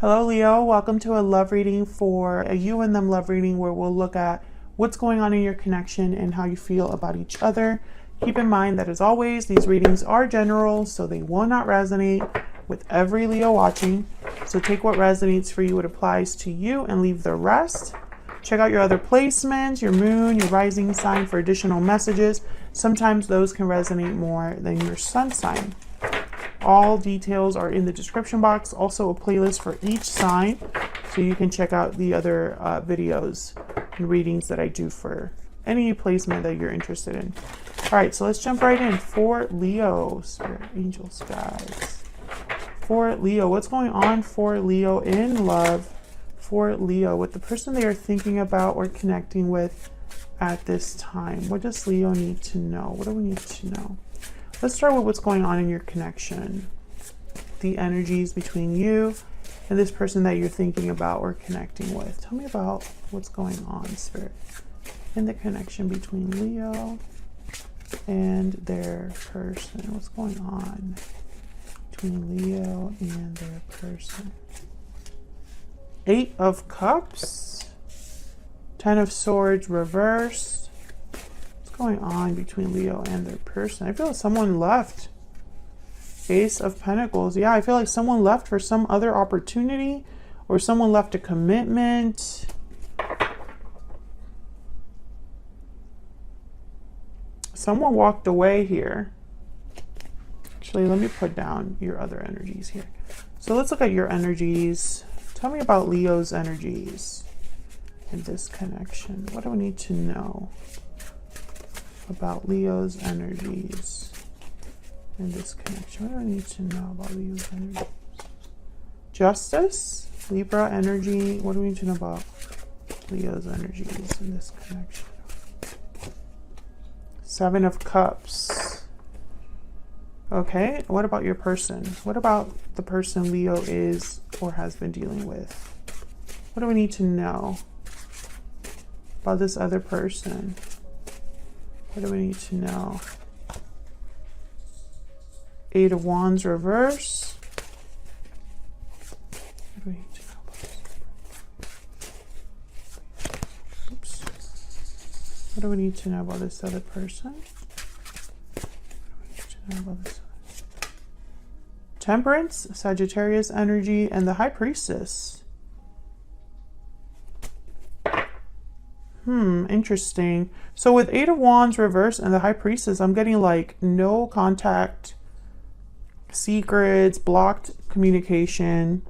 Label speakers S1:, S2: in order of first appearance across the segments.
S1: Hello Leo, welcome to a love reading for a you and them love reading where we'll look at what's going on in your connection and how you feel about each other. Keep in mind that as always, these readings are general, so they will not resonate with every Leo watching. So take what resonates for you, what applies to you, and leave the rest. Check out your other placements, your moon, your rising sign for additional messages. Sometimes those can resonate more than your sun sign. All details are in the description box. Also a playlist for each sign, so you can check out the other videos and readings that I do for any placement that you're interested in. All right, so let's jump right in. For Leo, Spirit, Angels, guides. For Leo, what's going on for Leo in love? For Leo, with the person they are thinking about or connecting with at this time. What does Leo need to know? What do we need to know? Let's start with what's going on in your connection. The energies between you and this person that you're thinking about or connecting with. Tell me about what's going on, Spirit, in the connection between Leo and their person. What's going on between Leo and their person? 8 of Cups, 10 of Swords reversed. Going on between Leo and their person? I feel like someone left. Ace of Pentacles. Yeah, I feel like someone left for some other opportunity, or someone left a commitment. Someone walked away here. Actually, let me put down your other energies here. So let's look at your energies. Tell me about Leo's energies in this connection. What do we need to know about Leo's energies in this connection? What do I need to know about Leo's energies? Justice, Libra energy. What do we need to know about Leo's energies in this connection? 7 of Cups. Okay, what about your person? What about the person Leo is or has been dealing with? What do we need to know about this other person? What do we need to know? 8 of Wands reverse. What do we need to know about this? Oops. What do we need to know about this other person? What do we need to know about this other? Temperance, Sagittarius energy, and the High Priestess. Interesting. So with 8 of Wands reverse and the High Priestess, I'm getting like no contact, secrets, blocked communication.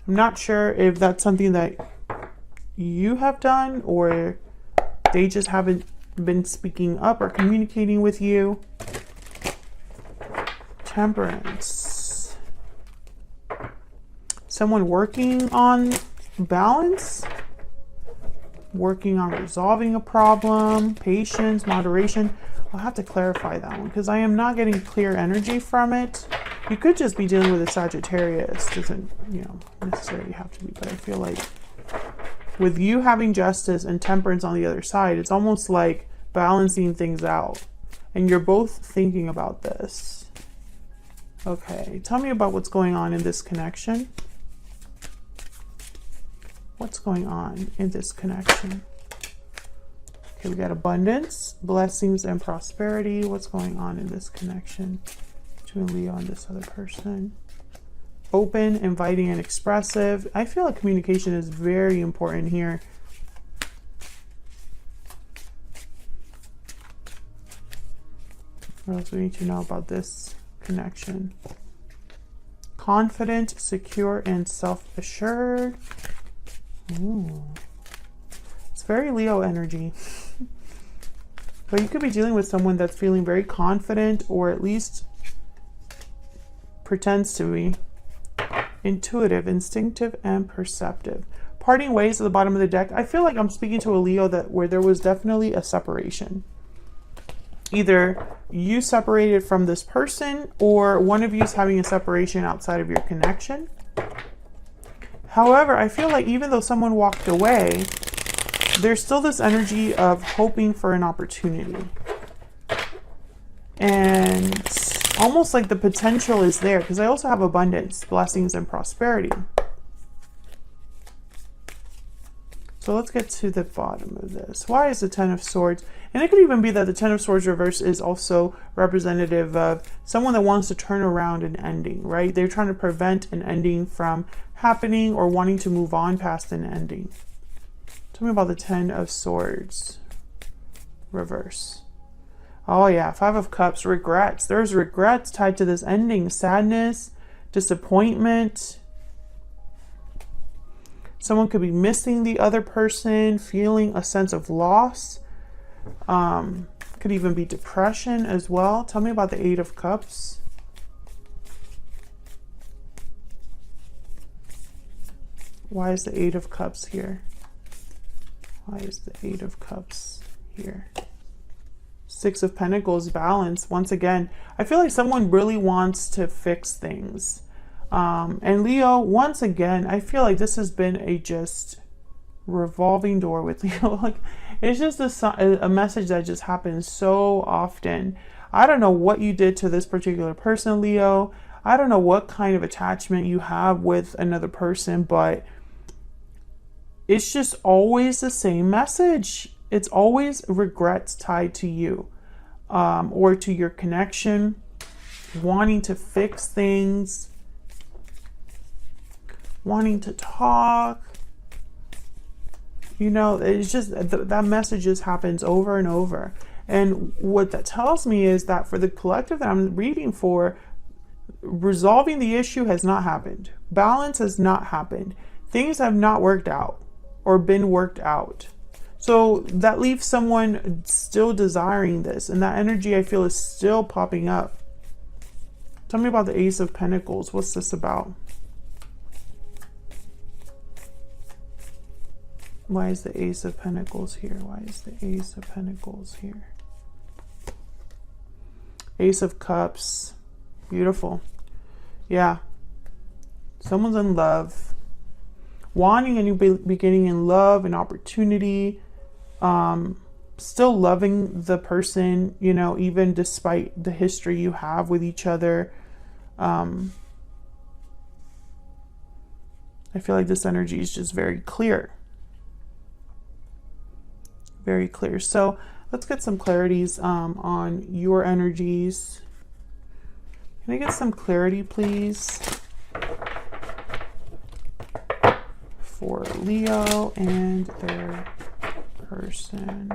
S1: I'm not sure if that's something that you have done or they just haven't been speaking up or communicating with you. Temperance. Someone working on balance. Working on resolving a problem, patience, moderation. I'll have to clarify that one because I am not getting clear energy from it. You could just be dealing with a Sagittarius. Doesn't, necessarily have to be, but I feel like with you having Justice and Temperance on the other side, it's almost like balancing things out. And you're both thinking about this. Okay, tell me about what's going on in this connection. What's going on in this connection? Okay, we got abundance, blessings, and prosperity. What's going on in this connection between Leo and this other person? Open, inviting, and expressive. I feel like communication is very important here. What else do we need to know about this connection? Confident, secure, and self-assured. Ooh. It's very Leo energy. But you could be dealing with someone that's feeling very confident, or at least pretends to be. Intuitive, instinctive, and perceptive. Parting ways at the bottom of the deck. I feel like I'm speaking to a Leo where there was definitely a separation. Either you separated from this person, or one of you is having a separation outside of your connection. However, I feel like even though someone walked away, there's still this energy of hoping for an opportunity. And almost like the potential is there, because I also have abundance, blessings, and prosperity. So let's get to the bottom of this. Why is the Ten of Swords? And it could even be that the Ten of Swords reverse is also representative of someone that wants to turn around an ending, right? They're trying to prevent an ending from happening or wanting to move on past an ending. Tell me about the Ten of Swords reverse. Oh yeah, Five of Cups, regrets. There's regrets tied to this ending. Sadness, disappointment. Someone could be missing the other person, feeling a sense of loss. Could even be depression as well. Tell me about the Eight of Cups. Why is the Eight of Cups here? Why is the Eight of Cups here? Six of Pentacles, balance. Once again, I feel like someone really wants to fix things. And Leo, once again, I feel like this has been a just revolving door with Leo. Like, it's just a message that just happens so often. I don't know what you did to this particular person, Leo. I don't know what kind of attachment you have with another person, but it's just always the same message. It's always regrets tied to you, or to your connection, wanting to fix things, wanting to talk. You know, it's just that message just happens over and over. And what that tells me is that for the collective that I'm reading for, resolving the issue has not happened. Balance has not happened. Things have not worked out or been worked out. So that leaves someone still desiring this. And that energy, I feel, is still popping up. Tell me about the Ace of Pentacles. What's this about? Why is the Ace of Pentacles here? Why is the Ace of Pentacles here? Ace of Cups. Beautiful. Yeah. Someone's in love. Wanting a new beginning in love, an opportunity. Still loving the person, you know, even despite the history you have with each other. I feel like this energy is just very clear. Very clear. So let's get some clarities on your energies. Can I get some clarity, please, for Leo and their person?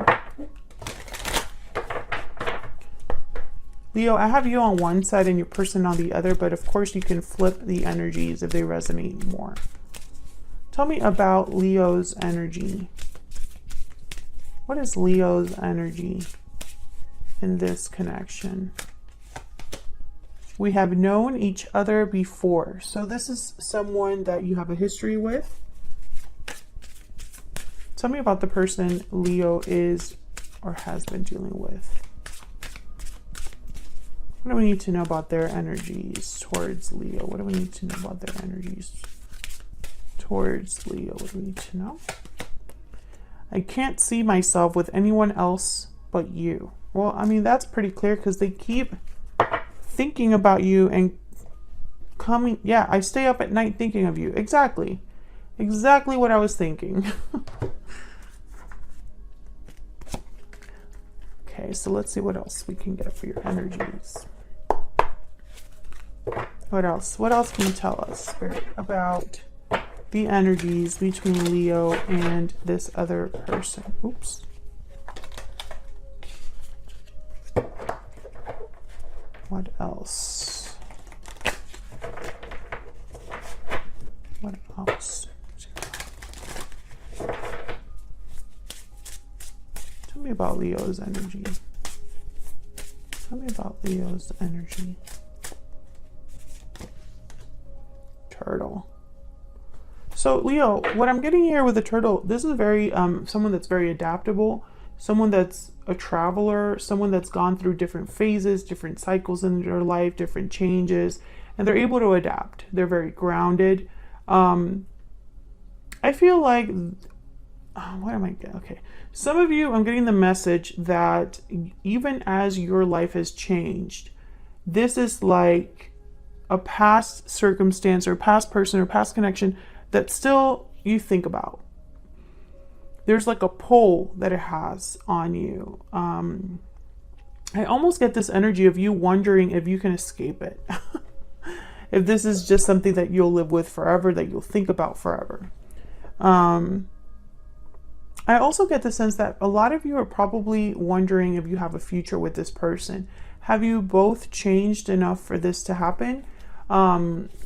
S1: Leo, I have you on one side and your person on the other, but of course you can flip the energies if they resonate more. Tell me about Leo's energy. What is Leo's energy in this connection? We have known each other before. So this is someone that you have a history with. Tell me about the person Leo is or has been dealing with. What do we need to know about their energies towards Leo? What do we need to know about their energies towards Leo? What do we need to know? I can't see myself with anyone else but you. Well, I mean, that's pretty clear because they keep thinking about you and coming. Yeah, I stay up at night thinking of you. Exactly. Exactly what I was thinking. Okay, so let's see what else we can get for your energies. What else? What else can you tell us, Spirit, about the energies between Leo and this other person? Oops. What else? What else? Tell me about Leo's energy. Tell me about Leo's energy. Turtle. So Leo, what I'm getting here with the turtle, this is very someone that's very adaptable, someone that's a traveler, someone that's gone through different phases, different cycles in their life, different changes, and they're able to adapt. They're very grounded. I feel like, what am I getting? Okay. Some of you, I'm getting the message that even as your life has changed, This is like a past circumstance or past person or past connection that still you think about. There's like a pull that it has on you. I almost get this energy of you wondering if you can escape it. If this is just something that you'll live with forever, that you'll think about forever. I also get the sense that a lot of you are probably wondering if you have a future with this person. Have you both changed enough for this to happen?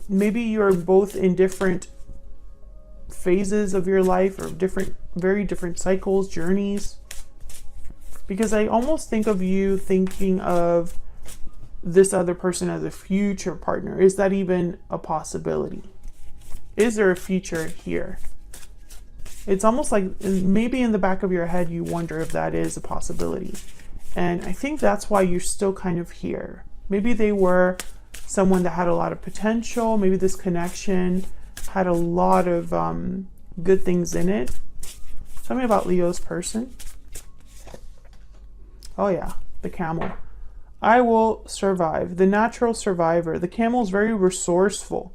S1: Maybe you're both in different phases of your life, or very different cycles, journeys. Because I almost think of you thinking of this other person as a future partner. Is that even a possibility? Is there a future here? It's almost like maybe in the back of your head you wonder if that is a possibility. And I think that's why you're still kind of here. Maybe they were someone that had a lot of potential. Maybe this connection had a lot of good things in it. Tell me about Leo's person. Oh yeah, the camel. I will survive. The natural survivor. The camel is very resourceful.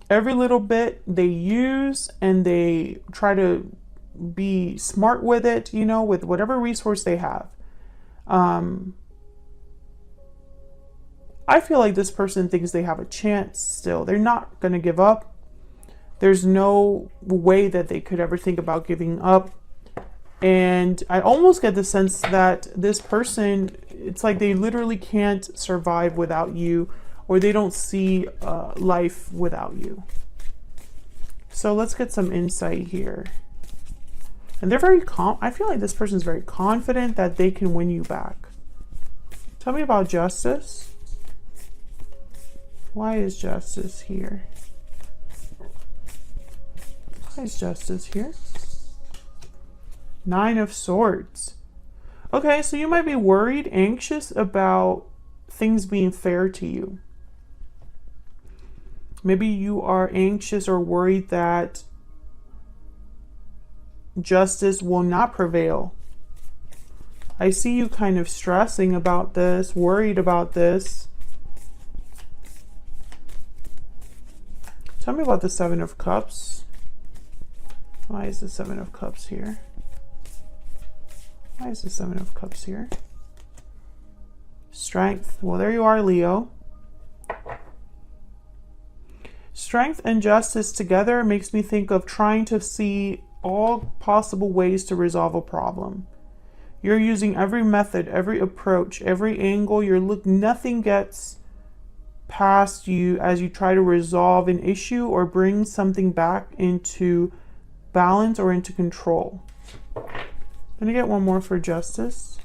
S1: Every little bit they use, and they try to be smart with it, you know, with whatever resource they have. I feel like this person thinks they have a chance still. They're not going to give up. There's no way that they could ever think about giving up. And I almost get the sense that this person, it's like they literally can't survive without you, or they don't see life without you. So let's get some insight here. And they're very I feel like this person's very confident that they can win you back. Tell me about justice. Why is justice here? Why is justice here? Nine of Swords. Okay, so you might be worried, anxious about things being fair to you. Maybe you are anxious or worried that justice will not prevail. I see you kind of stressing about this, worried about this. Tell me about the Seven of Cups. Why is the Seven of Cups here? Why is the Seven of Cups here? Strength. Well, there you are, Leo. Strength and justice together makes me think of trying to see all possible ways to resolve a problem. You're using every method, every approach, every angle. Nothing gets past you as you try to resolve an issue or bring something back into balance or into control. I'm gonna get one more for justice.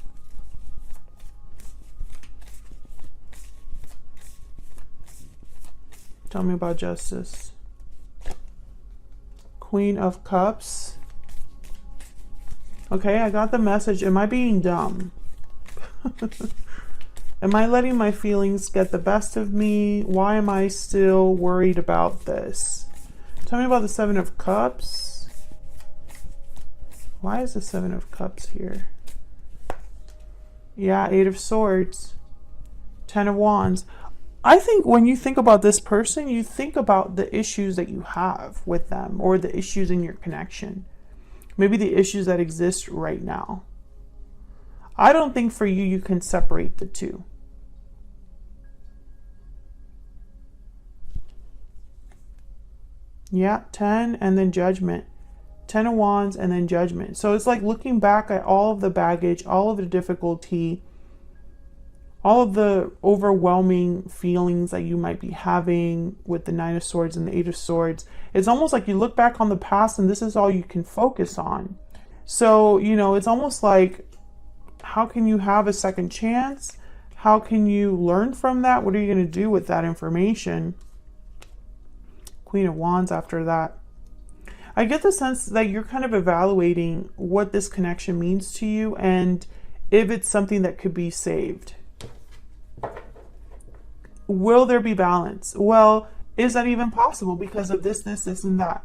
S1: Tell me about justice. Queen of Cups. Okay, I got the message. Am I being dumb? Am I letting my feelings get the best of me? Why am I still worried about this? Tell me about the Seven of Cups. Why is the Seven of Cups here? Yeah, Eight of Swords. Ten of Wands. I think when you think about this person, you think about the issues that you have with them, or the issues in your connection. Maybe the issues that exist right now. I don't think for you, you can separate the two. Yeah, 10 and then Judgment. 10 of Wands and then Judgment. So it's like looking back at all of the baggage, all of the difficulty, all of the overwhelming feelings that you might be having with the Nine of Swords and the Eight of Swords. It's almost like you look back on the past and this is all you can focus on. So, you know, it's almost like, how can you have a second chance? How can you learn from that? What are you going to do with that information? Queen of Wands after that. I get the sense that you're kind of evaluating what this connection means to you and if it's something that could be saved. Will there be balance? Well, is that even possible because of this, and that?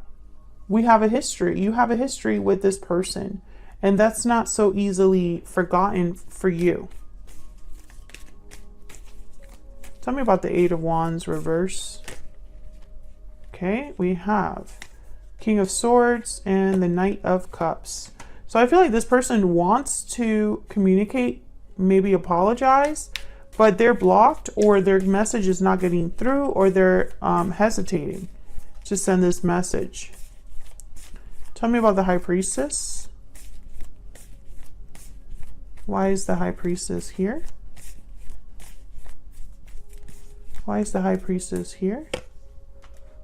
S1: We have a history. You have a history with this person, and that's not so easily forgotten for you. Tell me about the Eight of Wands reverse. Okay, we have King of Swords and the Knight of Cups. So I feel like this person wants to communicate, maybe apologize, but they're blocked, or their message is not getting through, or they're hesitating to send this message. Tell me about the High Priestess. Why is the High Priestess here? Why is the High Priestess here?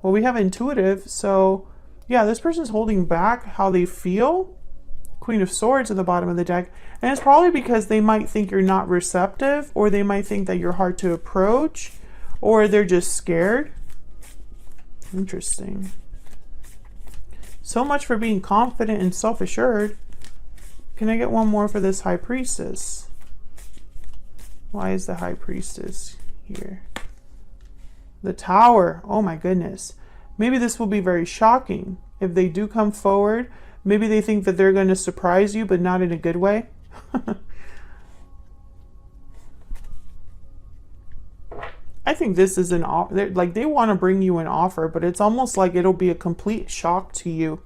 S1: Well, we have intuitive, so yeah, this person's holding back how they feel. Queen of Swords at the bottom of the deck. And it's probably because they might think you're not receptive, or they might think that you're hard to approach, or they're just scared. Interesting. So much for being confident and self-assured. Can I get one more for this High Priestess? Why is the High Priestess here? The Tower. Oh my goodness. Maybe this will be very shocking if they do come forward. Maybe they think that they're going to surprise you, but not in a good way. I think this is an offer. Like, they want to bring you an offer, but it's almost like it'll be a complete shock to you.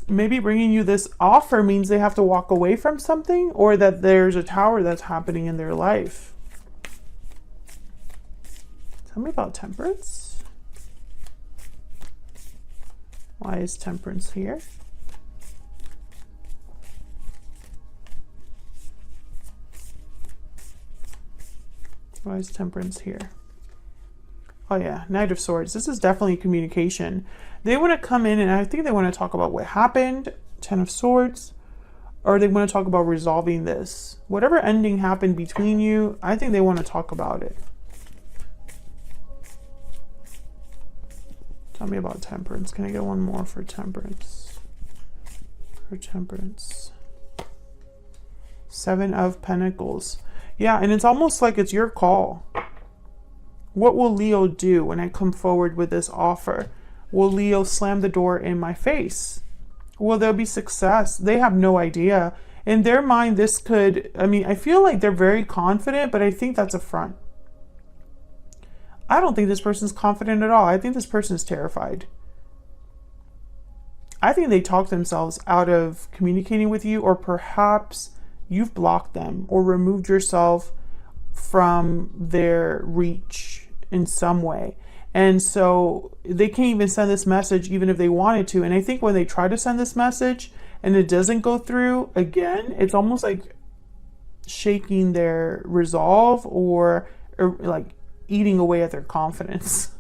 S1: Maybe bringing you this offer means they have to walk away from something, or that there's a tower that's happening in their life. Tell me about Temperance. Why is Temperance here? Why is Temperance here? Oh yeah, Knight of Swords. This is definitely communication. They want to come in and I think they want to talk about what happened, Ten of Swords, or they want to talk about resolving this. Whatever ending happened between you, I think they want to talk about it. Tell me about Temperance. Can I get one more for Temperance? For Temperance. Seven of Pentacles. Yeah, and it's almost like it's your call. What will Leo do when I come forward with this offer? Will Leo slam the door in my face? Will there be success? They have no idea. In their mind, this could, I mean, I feel like they're very confident, but I think that's a front. I don't think this person's confident at all. I think this person is terrified. I think they talk themselves out of communicating with you, or perhaps you've blocked them or removed yourself from their reach in some way. And so they can't even send this message even if they wanted to. And I think when they try to send this message and it doesn't go through, again, it's almost like shaking their resolve, or like eating away at their confidence.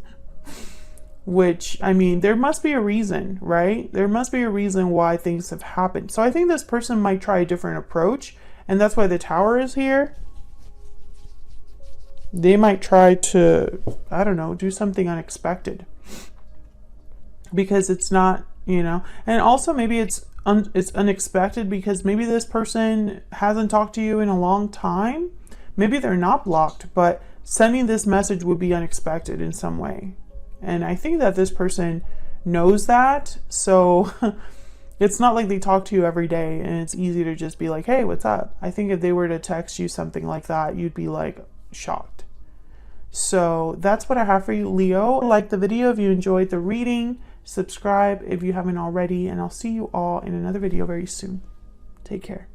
S1: Which, I mean, there must be a reason, right? There must be a reason why things have happened. So I think this person might try a different approach, and that's why the Tower is here. They might try to, I don't know, do something unexpected. Because it's not, you know, and also maybe it's unexpected because maybe this person hasn't talked to you in a long time. Maybe they're not blocked, but sending this message would be unexpected in some way. And I think that this person knows that. So it's not like they talk to you every day and it's easy to just be like, hey, what's up? I think if they were to text you something like that, you'd be like shocked. So that's what I have for you, Leo. Like the video if you enjoyed the reading. Subscribe if you haven't already. And I'll see you all in another video very soon. Take care.